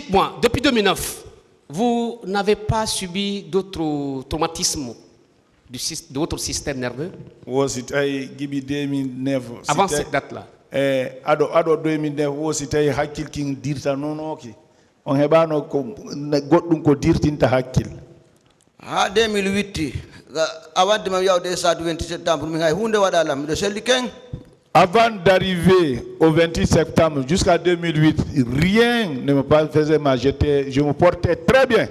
Dites-moi, depuis 2009, vous n'avez pas subi d'autres traumatismes de votre système nerveux? Avant cette date-là. Ado 2009 wosi tay hakkil king dirta nonoki on hebano ko goddum ko dirtinta hakkil ha 2008 avant ma yawde sa 28 septembre mi hay hunde wadalam de selli ken. Avant d'arriver au 28 septembre jusqu'à 2008, rien ne me faisait mal. Je me portais très bien.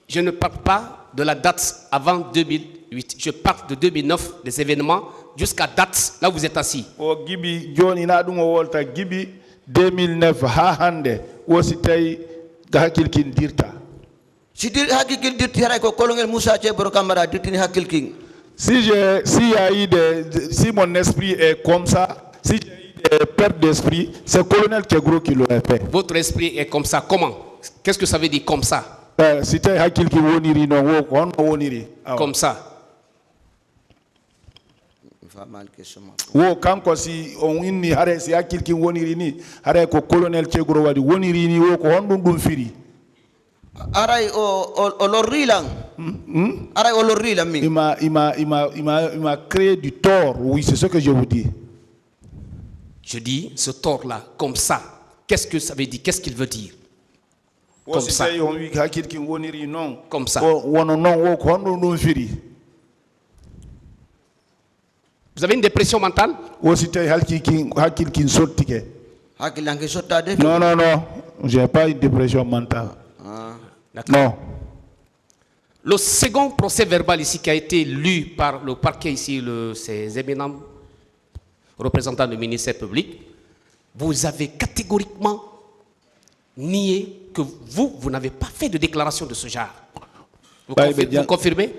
Je ne parle pas de la date avant 2008. Je parle de 2009, des événements, jusqu'à date, là où vous êtes assis. O gibi joni na dum o wolta gibi 2009 ha hande wosi tay hakil kin dirta. Si dir hakil kin dirti hay ko kolongel Moussa Thieboro Camara dirtini hakil kin. Si mon esprit est comme ça, si j'ai eu des pertes d'esprit, c'est le colonel Thieboro qui l'aurait fait. Votre esprit est comme ça. Comment? Qu'est-ce que ça veut dire comme ça? Comme ça. Si on inni hare si hakil ki woniri ni hare ko colonel Thieboro wadi woniri ni wo ko hondum dum firi. Aray o lorrilang. Aray o lorrilang mi. Il m'a créé du tort, oui, c'est ce que je vous dis. Je dis ce tort-là, comme ça. Qu'est-ce que ça veut dire? Qu'est-ce qu'il veut dire? Comme ça. Comme ça. Vous avez une dépression mentale? Non, je n'ai pas une dépression mentale. Non. Le second procès verbal ici qui a été lu par le parquet ici, ces éminents représentants du ministère public, vous avez catégoriquement nié que vous n'avez pas fait de déclaration de ce genre. Vous confirmez?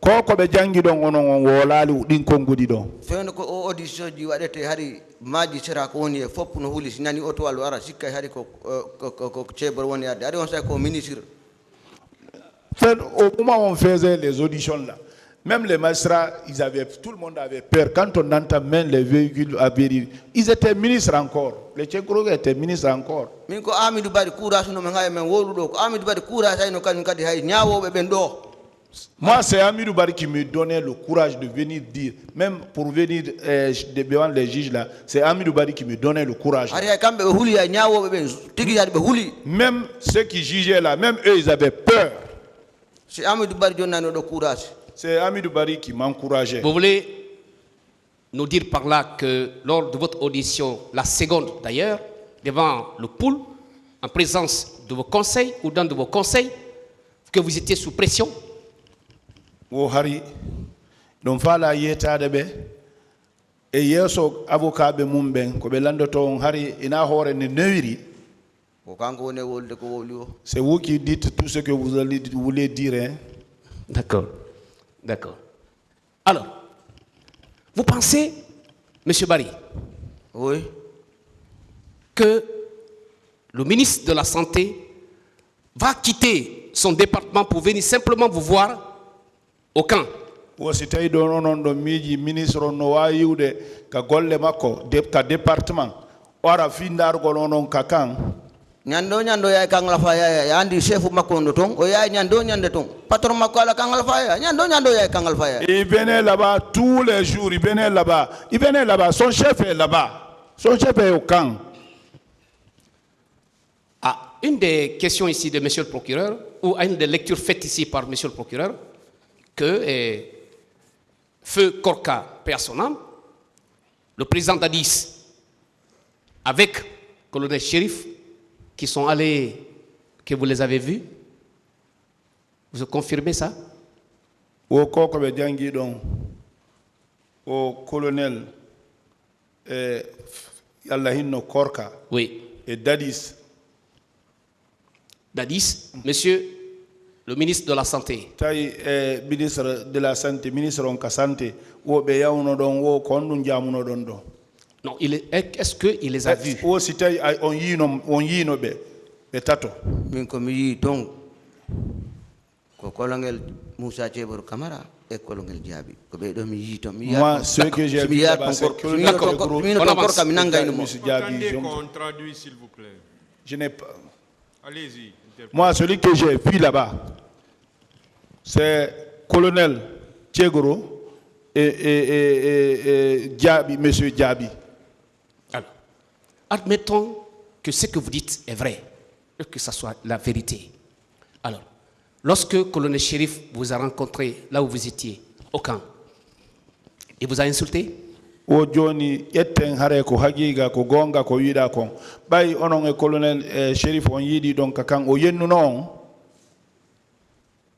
Koko be jangi don onon wolali din kongudi don feno ko audition ji wadete hari maji sera ko woni e fop no hulis nani auto walu ara sikka hari ko Thieboro woni adde ari on say ko ministre. Au moment où on faisait les auditions là, même les magistrats, tout le monde avait peur. Quand on entend même les véhicules à Bérir, ils étaient ministres encore. Les Thieboro étaient ministres encore. Min ko Amidou Bari courage no ngay men woludo ko Amidou Bari courage ay no kan kadi hay nyaawobe ben do. Moi, c'est Amidou Bari qui me donnait le courage de venir dire, même pour venir devant les juges là, c'est Amidou Bari qui me donnait le courage. Même ceux qui jugeaient là, même eux, ils avaient peur. C'est Amidou Bari qui donnait le courage. C'est Amidou Bari qui m'encourageait. Vous voulez nous dire par là que lors de votre audition, la seconde d'ailleurs, devant le pool, en présence de vos conseils ou d'un de vos conseils, que vous étiez sous pression? Wo hari don fala yetade be e yeso avocat be mum ben ko be landoto on hari ina hore ne newiri ko kanko woni wolde ko woli o. C'est vous qui dites tout ce que vous voulez dire, hein? D'accord. D'accord. Alors, vous pensez, Monsieur Bari, oui, que le ministre de la Santé va quitter son département pour venir simplement vous voir au camp? Wosi tay do non do miji ministre no wayiwde ka golle makko ka département ora findar go non ka kan nyando yaay kan la fa yaay andi chef makko ndo ton o yaay nyando nyande ton patron makko ala kan la fa yaay nyando yaay kan la fa yaay. Il venait là-bas tous les jours, il venait là-bas, son chef est là-bas, son chef est au camp. Ah, une des questions ici de monsieur le procureur, ou une des lectures faites ici par monsieur le procureur, que Feu Korka, paix à son âme, le président d'Addis, avec le colonel Chérif, qui sont allés, que vous les avez vus, vous confirmez ça? Au colonel Allahino Korka, oui, et d'Addis. D'Addis, monsieur le ministre de la Santé. Ministre de la Santé, ministre de la Santé, non, est-ce qu'il les a vus? ko colonel Moussa Thiebor Camara et colonel Diaby ko be do mi yito mi Moi, ce que j'ai vu là-bas, c'est que le qu'on traduit, s'il vous plaît. Je n'ai pas. Allez-y. Moi, celui que j'ai vu là-bas, c'est colonel Thiegoro et Diaby, monsieur Diaby. Alors, admettons que ce que vous dites est vrai, et que ce soit la vérité. Alors, lorsque colonel Chérif vous a rencontré là où vous étiez, au camp, il vous a insulté? O joni etten hare ko hagiga ko gonga ko wiida kon bay onon e colonel Chérif on yidi donc kan o yennu non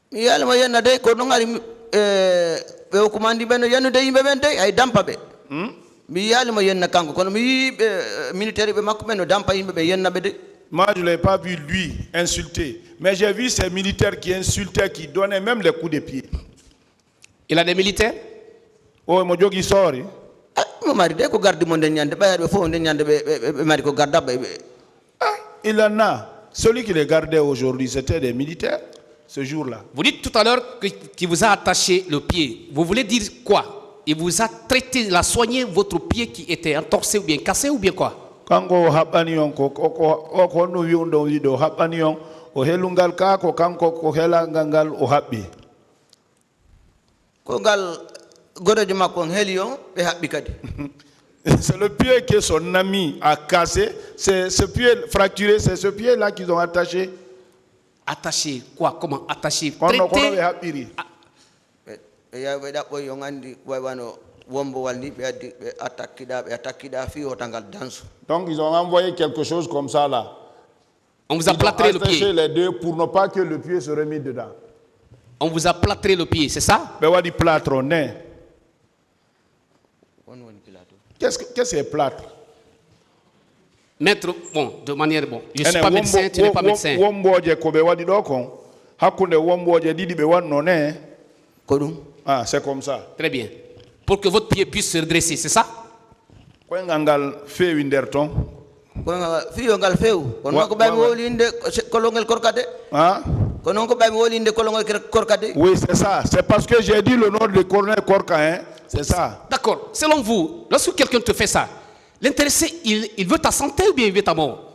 mi yalma yenna de ko non ari be o commandi ben yennu de yimbe ben de ay dampa be mi yalma yenna kanko kono mi militaire be makko ben dampa yimbe be yenna be de. Moi, je ne l'ai pas vu lui insulter, mais j'ai vu ces militaires qui insultaient, qui donnaient même les coups de pied. Il a des militaires? Oh, mon Dieu, qui sort. Il en a. Celui qui les gardait aujourd'hui, c'était des militaires, ce jour-là. Vous dites tout à l'heure qu'il vous a attaché le pied. Vous voulez dire quoi? Il vous a traité, il a soigné votre pied qui était entorsé ou bien cassé ou bien quoi? Kango habanion ko no wiundo wido habanion o helungal ka ko kanko ko helangal o habbi ko gal godojo makko helion be habbi kadi. C'est le pied que son ami a cassé, c'est ce pied fracturé, c'est ce pied là qu'ils ont attaché. Attaché quoi? Comment attaché? Traité. Donc ils ont envoyé quelque chose comme ça là. On vous a plâtré le pied. Les deux pour ne pas que le pied se remette dedans. On vous a plâtré le pied, c'est ça? Qu'est-ce que c'est plâtre? Maître, bon, de manière bon. Je ne suis pas médecin, tu n'es pas médecin. Ah, c'est comme ça. Très bien. Pour que votre pied puisse se redresser, c'est ça? Oui, c'est ça. C'est parce que j'ai dit le nom de colonel Korka, hein? C'est ça. D'accord. Selon vous, lorsque quelqu'un te fait ça, l'intéressé, il veut ta santé ou bien il veut ta mort?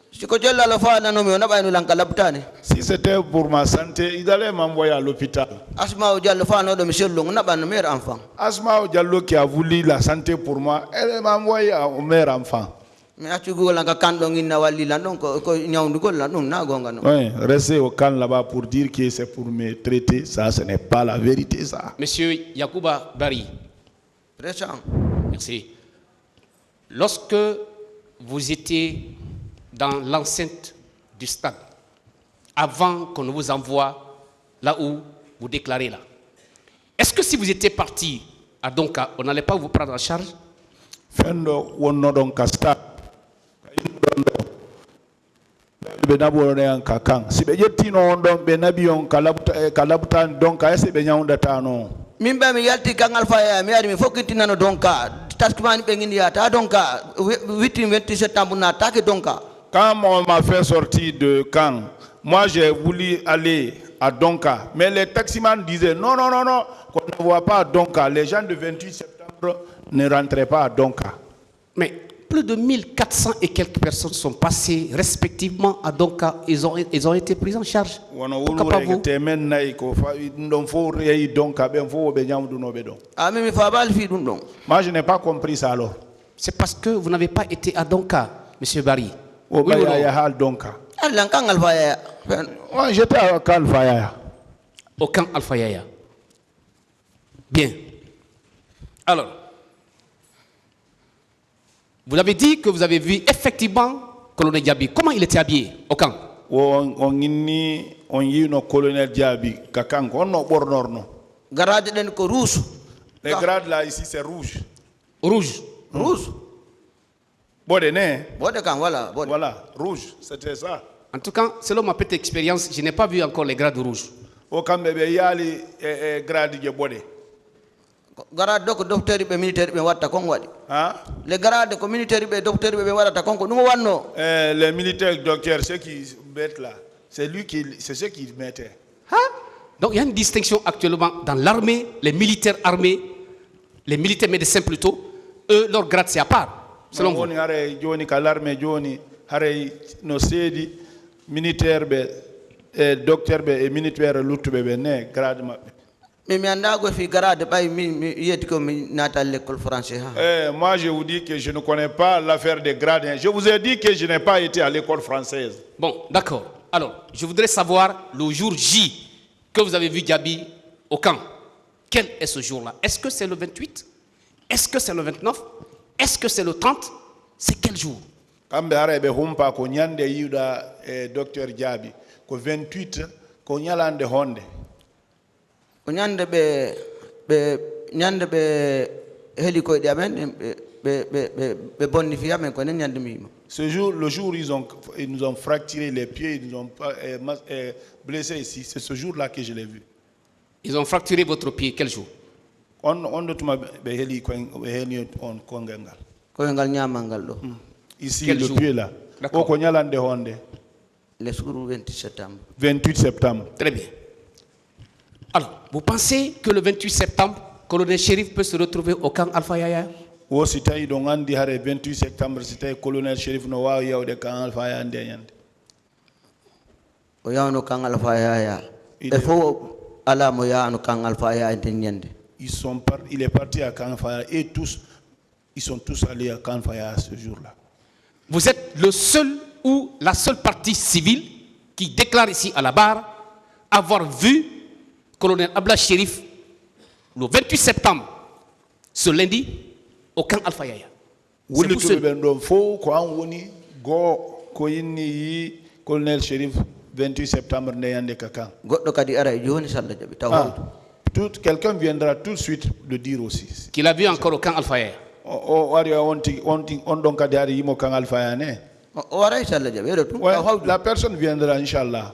Si c'était pour ma santé, il allait m'envoyer à l'hôpital. Asma Diallo qui a voulu la santé pour moi, elle m'a envoyé au meilleur enfant. Oui, rester au camp là-bas pour dire que c'est pour me traiter, ça, ce n'est pas la vérité, ça. Monsieur Yacouba Bari. Merci. Lorsque vous étiez dans l'enceinte du stade, avant qu'on ne vous envoie là où vous déclarez là, est-ce que si vous étiez parti à Donka, on n'allait pas vous prendre en charge? Fendo wonno Donka stade. Si be yettino on don be nabi on kalabutan Donka ese be nyaunda no. Mimba mi yalti kangal faya mi ari mi fokitina no Donka taskmani be ngini ata Donka 27 septembre na take Donka. Quand on m'a fait sortir de camp, moi j'ai voulu aller à Donka, mais les taximans disaient non, non, non, non, qu'on ne voit pas à Donka. Les gens de 28 septembre ne rentraient pas à Donka. Mais plus de 1400 et quelques personnes sont passées respectivement à Donka. Ils ont été pris en charge. Pourquoi pas vous? Moi je n'ai pas compris ça alors. C'est parce que vous n'avez pas été à Donka, monsieur Barry. Oui, Donka. J'étais au camp Alpha. Au camp Alpha Yaya. Bien. Alors, vous avez dit que vous avez vu effectivement colonel Diaby. Comment il était habillé au camp? On y no colonel Diaby. Les grades là ici c'est rouge. Rouge. Rouge. Voilà, rouge, c'était ça. En tout cas, selon ma petite expérience, je n'ai pas vu encore les grades rouges. Garade ko docteur be militaire be watta kon wadi. Hein? Les garades ko militaire be docteur be watta kon ko dum wanno. Les militaires docteurs, ceux qui mettent là, c'est ceux qui mettaient. Hein? Donc il y a une distinction actuellement dans l'armée, les militaires armés, les militaires médecins plutôt, eux, leur grade c'est à part, selon vous. L'armée, no sedi militaire docteur et militaire luttube be ne grade mabbe. Mais mi anda go fi garade bay mi yeti ko mi nata l'école français ha. Moi je vous dis que je ne connais pas l'affaire des grades. Je vous ai dit que je n'ai pas été à l'école française. Bon, d'accord. Alors, je voudrais savoir le jour J que vous avez vu Diaby au camp. Quel est ce jour-là? Est-ce que c'est le 28? Est-ce que c'est le 29? Est-ce que c'est le 30? C'est quel jour? Kambe harebe humpa ko nyande yuda docteur Diaby ko 28 ko nyalande honde. Ko nyande be hélico di amen be bonni fi amen ko nyande mi. Ce jour, le jour où ils nous ont fracturé les pieds, ils nous ont blessés ici, c'est ce jour-là que je l'ai vu. Ils ont fracturé votre pied, quel jour? Ici, Quel le jour? pied là. Le jour 28 septembre. 28 septembre. Très bien. Alors, vous pensez que le 28 septembre, colonel Chérif peut se retrouver au camp Alpha Yaya? Wo sitayi don andi hare 28 septembre sitayi colonel Chérif no wawi yawde kan Alpha Yaya ndeyande. O yawno kan Alpha Yaya. E fo ala mo yawno kan Alpha Yaya ndeyande. Il est parti à Kan Alpha Yaya et tous ils sont tous allés à Kan Alpha Yaya ce jour-là. Vous êtes le seul ou la seule partie civile qui déclare ici à la barre avoir vu colonel Abla Chérif le 28 septembre, ce lundi, au camp Alpha Yaya. C'est vous seul. Colonel Chérif 28 septembre ndeyande kakan. Goddo kadi ara joni salla jabi taw. Quelqu'un viendra tout de suite le dire aussi. Qu'il a vu encore au camp Alpha Yaya. La personne viendra, Inch'Allah.